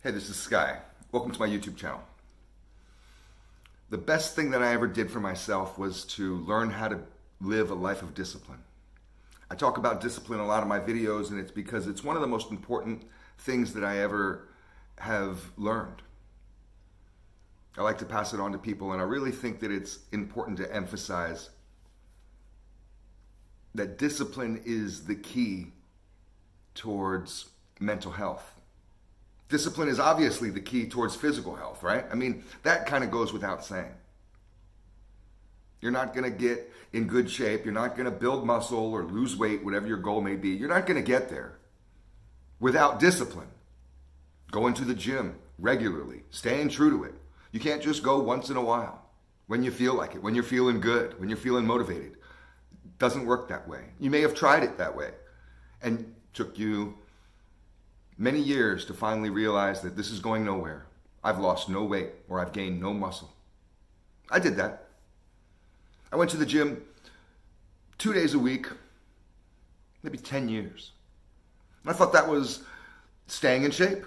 Hey, this is Sky. Welcome to my YouTube channel. The best thing that I ever did for myself was to learn how to live a life of discipline. I talk about discipline in a lot of my videos, and it's because it's one of the most important things that I ever have learned. I like to pass it on to people, and I really think that it's important to emphasize that discipline is the key towards mental health. Discipline is obviously the key towards physical health, right? I mean, that kind of goes without saying. You're not going to get in good shape. You're not going to build muscle or lose weight, whatever your goal may be. You're not going to get there without discipline. Going to the gym regularly, staying true to it. You can't just go once in a while when you feel like it, when you're feeling good, when you're feeling motivated. It doesn't work that way. You may have tried it that way and it took you many years to finally realize that this is going nowhere. I've lost no weight or I've gained no muscle. I did that. I went to the gym 2 days a week, maybe 10 years. And I thought that was staying in shape.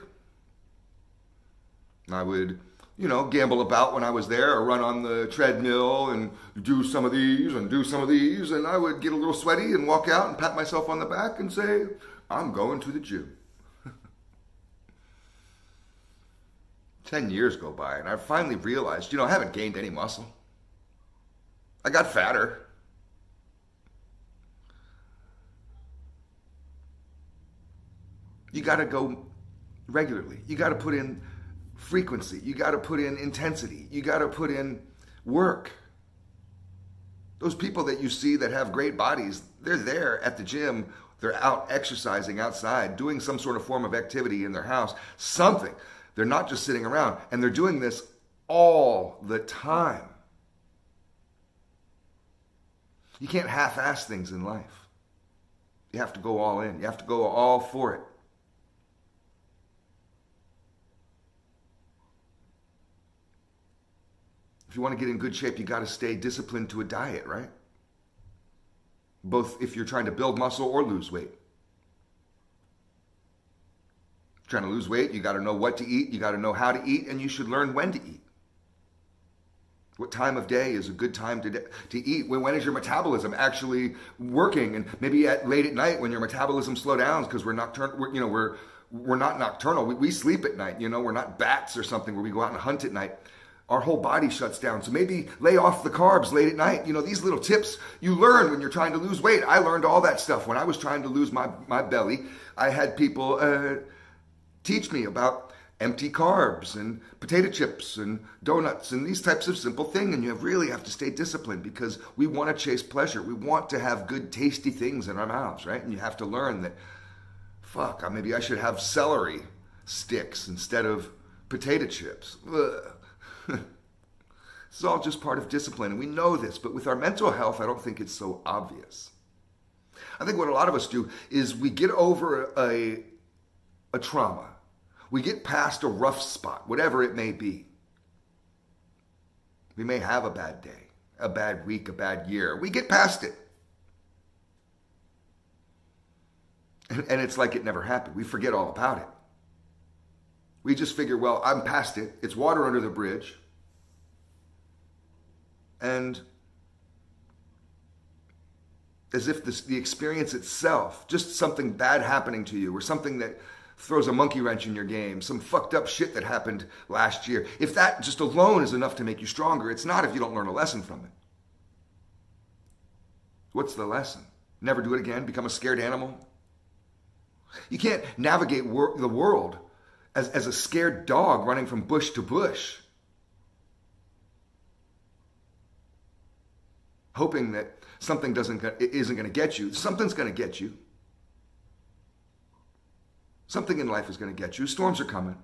I would, gamble about when I was there or run on the treadmill and do some of these and do some of these. And I would get a little sweaty and walk out and pat myself on the back and say, I'm going to the gym. 10 years go by, and I finally realized, I haven't gained any muscle. I got fatter. You got to go regularly. You got to put in frequency. You got to put in intensity. You got to put in work. Those people that you see that have great bodies, they're there at the gym. They're out exercising outside, doing some sort of form of activity in their house, something. They're not just sitting around, and they're doing this all the time. You can't half-ass things in life. You have to go all in. You have to go all for it. If you want to get in good shape, you got to stay disciplined to a diet, right? Both if you're trying to build muscle or lose weight. Trying to lose weight, you got to know what to eat, you got to know how to eat, and you should learn when to eat. What time of day is a good time to eat? When is your metabolism actually working? And maybe late at night when your metabolism slows down, because we're nocturnal. We're not nocturnal. We sleep at night. We're not bats or something where we go out and hunt at night. Our whole body shuts down. So maybe lay off the carbs late at night. These little tips you learn when you're trying to lose weight. I learned all that stuff when I was trying to lose my belly. I had people teach me about empty carbs and potato chips and donuts and these types of simple things. And you really have to stay disciplined because we want to chase pleasure. We want to have good, tasty things in our mouths, right? And you have to learn that, maybe I should have celery sticks instead of potato chips. This is all just part of discipline, and we know this, but with our mental health, I don't think it's so obvious. I think what a lot of us do is we get over a trauma. We get past a rough spot, whatever it may be. We may have a bad day, a bad week, a bad year. We get past it. And it's like it never happened. We forget all about it. We just figure, well, I'm past it. It's water under the bridge. And as if the experience itself, just something bad happening to you or something that throws a monkey wrench in your game, some fucked up shit that happened last year. If that just alone is enough to make you stronger, it's not if you don't learn a lesson from it. What's the lesson? Never do it again? Become a scared animal? You can't navigate the world as a scared dog running from bush to bush, hoping that something isn't going to get you. Something's going to get you. Something in life is going to get you. Storms are coming.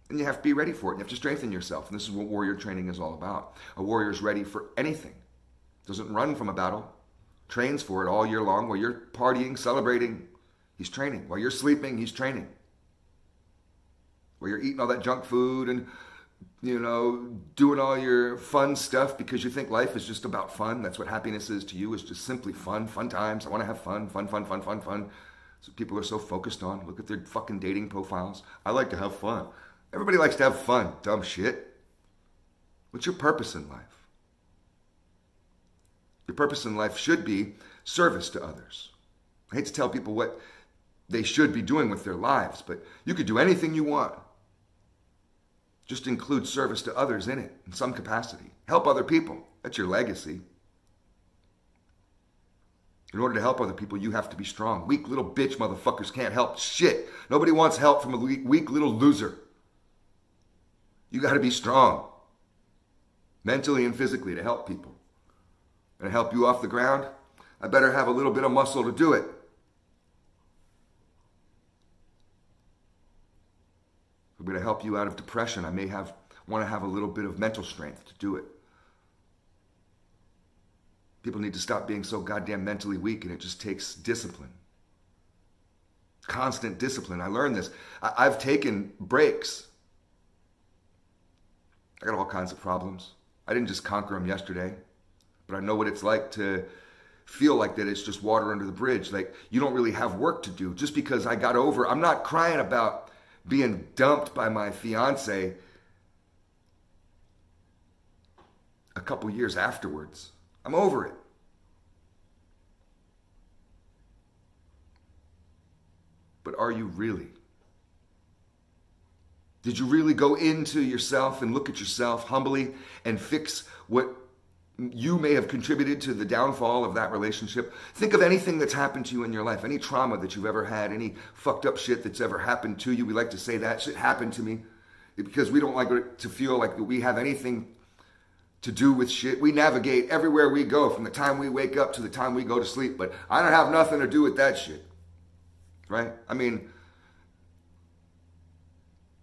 And you have to be ready for it. You have to strengthen yourself. And this is what warrior training is all about. A warrior is ready for anything. Doesn't run from a battle. Trains for it all year long. While you're partying, celebrating, he's training. While you're sleeping, he's training. While you're eating all that junk food and, doing all your fun stuff because you think life is just about fun. That's what happiness is to you, is just simply fun times. I want to have fun. So people are so focused on. Look at their fucking dating profiles. I like to have fun. Everybody likes to have fun, dumb shit. What's your purpose in life? Your purpose in life should be service to others. I hate to tell people what they should be doing with their lives, but you could do anything you want. Just include service to others in it, in some capacity. Help other people. That's your legacy. In order to help other people, you have to be strong. Weak little bitch motherfuckers can't help shit. Nobody wants help from a weak little loser. You got to be strong, mentally and physically, to help people. And to help you off the ground, I better have a little bit of muscle to do it. If I'm going to help you out of depression, I may want to have a little bit of mental strength to do it. People need to stop being so goddamn mentally weak, and it just takes discipline. Constant discipline. I learned this. I've taken breaks. I got all kinds of problems. I didn't just conquer them yesterday, but I know what it's like to feel like that it's just water under the bridge. Like you don't really have work to do. Just because I got over, I'm not crying about being dumped by my fiance a couple years afterwards. I'm over it. But are you really? Did you really go into yourself and look at yourself humbly and fix what you may have contributed to the downfall of that relationship? Think of anything that's happened to you in your life, any trauma that you've ever had, any fucked up shit that's ever happened to you. We like to say that shit happened to me because we don't like to feel like we have anything to do with shit. We navigate everywhere we go from the time we wake up to the time we go to sleep, but I don't have nothing to do with that shit, right? I mean,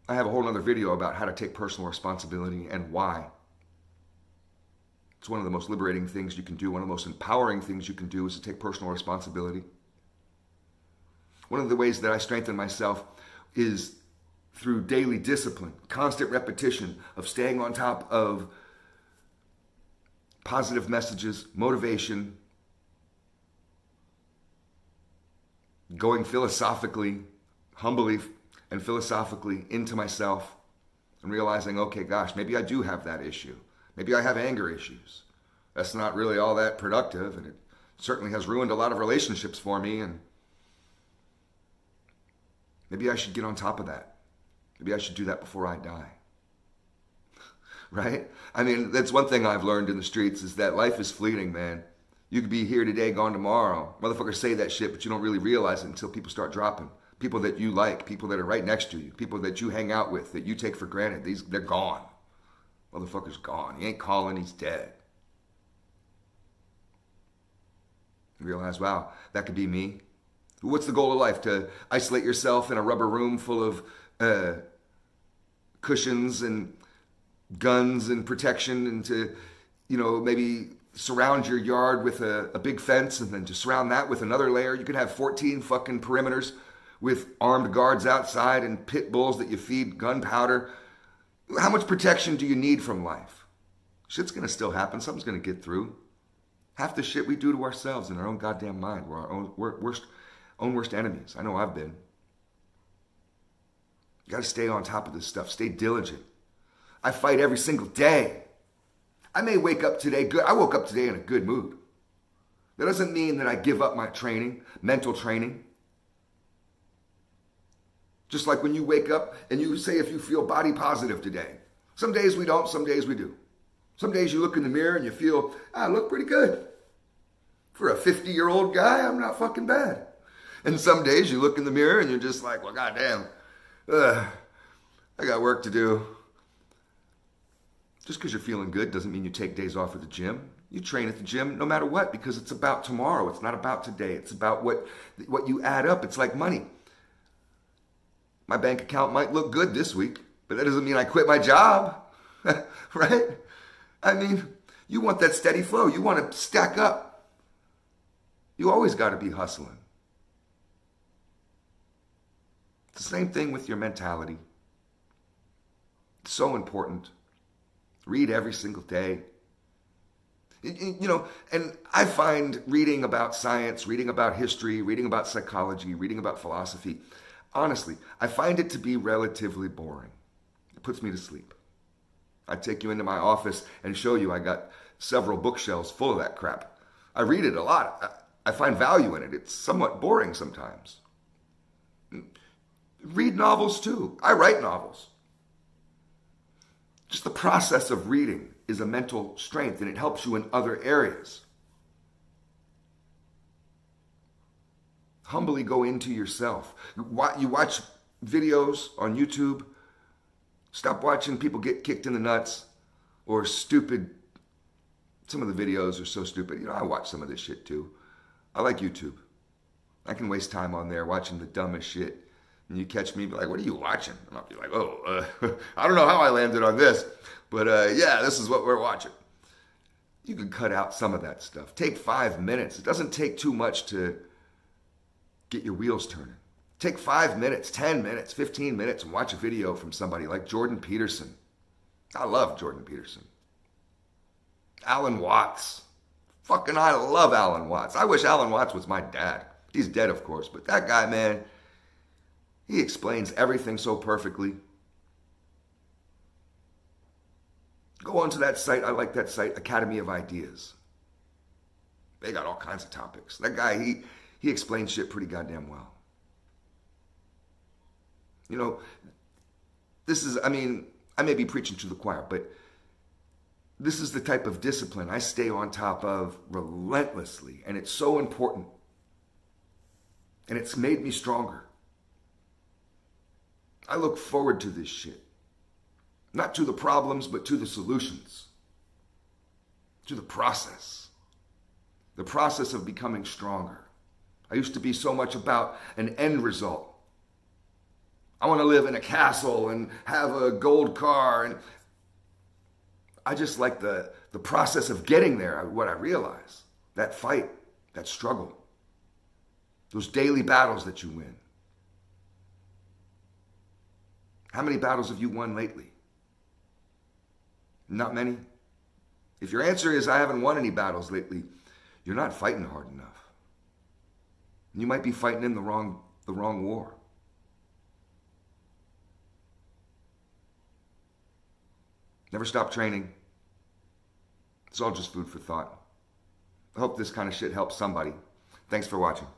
I have a whole other video about how to take personal responsibility and why. It's one of the most liberating things you can do. One of the most empowering things you can do is to take personal responsibility. One of the ways that I strengthen myself is through daily discipline, constant repetition of staying on top of positive messages, motivation, going philosophically, humbly and philosophically into myself and realizing, okay, gosh, maybe I do have that issue. Maybe I have anger issues. That's not really all that productive, and it certainly has ruined a lot of relationships for me, and maybe I should get on top of that. Maybe I should do that before I die. Right? I mean, that's one thing I've learned in the streets is that life is fleeting, man. You could be here today, gone tomorrow. Motherfuckers say that shit, but you don't really realize it until people start dropping. People that you like, people that are right next to you, people that you hang out with, that you take for granted, they're gone. Motherfucker's gone. He ain't calling, he's dead. You realize, wow, that could be me. What's the goal of life? To isolate yourself in a rubber room full of cushions and guns and protection, and to, you know, maybe surround your yard with a big fence, and then to surround that with another layer. You could have 14 fucking perimeters with armed guards outside and pit bulls that you feed gunpowder. How much protection do you need from life? Shit's going to still happen. Something's going to get through. Half the shit we do to ourselves in our own goddamn mind. We're our own worst enemies. I know I've been. You got to stay on top of this stuff. Stay diligent. I fight every single day. I may wake up today good. I woke up today in a good mood. That doesn't mean that I give up my training, mental training. Just like when you wake up and you say if you feel body positive today. Some days we don't, some days we do. Some days you look in the mirror and you feel, I look pretty good. For a 50-year-old guy, I'm not fucking bad. And some days you look in the mirror and you're just like, well, goddamn, I got work to do. Just because you're feeling good doesn't mean you take days off at the gym. You train at the gym no matter what, because it's about tomorrow. It's not about today. It's about what you add up. It's like money. My bank account might look good this week, but that doesn't mean I quit my job, right? I mean, you want that steady flow. You want to stack up. You always got to be hustling. It's the same thing with your mentality. It's so important. Read every single day. You know, and I find reading about science, reading about history, reading about psychology, reading about philosophy, honestly, I find it to be relatively boring. It puts me to sleep. I take you into my office and show you I got several bookshelves full of that crap. I read it a lot. I find value in it. It's somewhat boring sometimes. Read novels too. I write novels. Just the process of reading is a mental strength, and it helps you in other areas. Humbly go into yourself. You watch videos on YouTube. Stop watching people get kicked in the nuts or stupid. Some of the videos are so stupid. You know, I watch some of this shit too. I like YouTube. I can waste time on there watching the dumbest shit. And you catch me, be like, what are you watching? And I'll be like, I don't know how I landed on this, but yeah, this is what we're watching. You can cut out some of that stuff. Take 5 minutes. It doesn't take too much to get your wheels turning. Take 5 minutes, 10 minutes, 15 minutes and watch a video from somebody like Jordan Peterson. I love Jordan Peterson. Alan Watts. Fucking I love Alan Watts. I wish Alan Watts was my dad. He's dead, of course, but that guy, man, he explains everything so perfectly. Go onto that site. I like that site, Academy of Ideas. They got all kinds of topics. That guy, he explains shit pretty goddamn well. You know, this is, I mean, I may be preaching to the choir, but this is the type of discipline I stay on top of relentlessly, and it's so important. And it's made me stronger. I look forward to this shit. Not to the problems, but to the solutions. To the process. The process of becoming stronger. I used to be so much about an end result. I want to live in a castle and have a gold car. And I just like the process of getting there, what I realize. That fight, that struggle. Those daily battles that you win. How many battles have you won lately? Not many. If your answer is, I haven't won any battles lately, you're not fighting hard enough. You might be fighting in the wrong war. Never stop training. It's all just food for thought. I hope this kind of shit helps somebody. Thanks for watching.